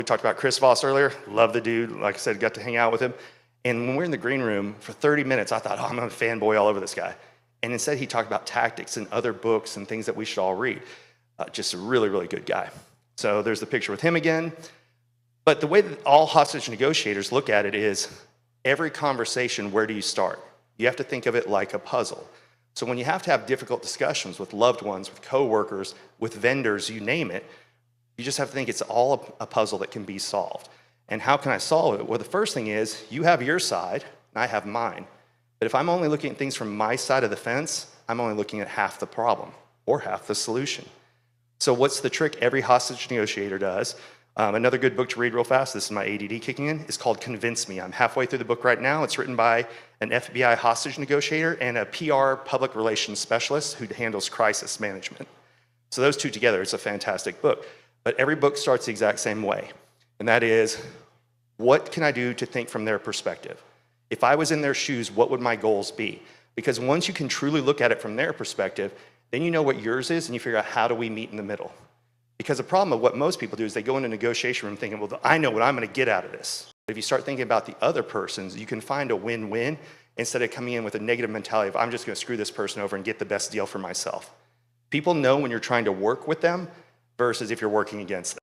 We talked about Chris Voss earlier. Love the dude. Like I said, got to hang out with him. And when we're in the green room for 30 minutes, I thought, oh, I'm a fanboy all over this guy. And instead, he talked about tactics and other books and things that we should all read. Just a really, really good guy. So there's the picture with him again. But the way that all hostage negotiators look at it is every conversation, where do you start? You have to think of it like a puzzle. So when you have to have difficult discussions with loved ones, with coworkers, with vendors, you name it, you just have to think it's all a puzzle that can be solved. And how can I solve it? Well, the first thing is you have your side and I have mine. But if I'm only looking at things from my side of the fence, I'm only looking at half the problem or half the solution. So what's the trick every hostage negotiator does? Another good book to read real fast, this is my ADD kicking in, is called Convince Me. I'm halfway through the book right now. It's written by an FBI hostage negotiator and a PR public relations specialist who handles crisis management. So those two together, it's a fantastic book. But every book starts the exact same way. And that is, what can I do to think from their perspective? If I was in their shoes, what would my goals be? Because once you can truly look at it from their perspective, then you know what yours is and you figure out how do we meet in the middle. Because the problem of what most people do is they go into a negotiation room thinking, well, I know what I'm going to get out of this. But if you start thinking about the other persons, you can find a win-win instead of coming in with a negative mentality of, I'm just going to screw this person over and get the best deal for myself. People know when you're trying to work with them versus if you're working against them.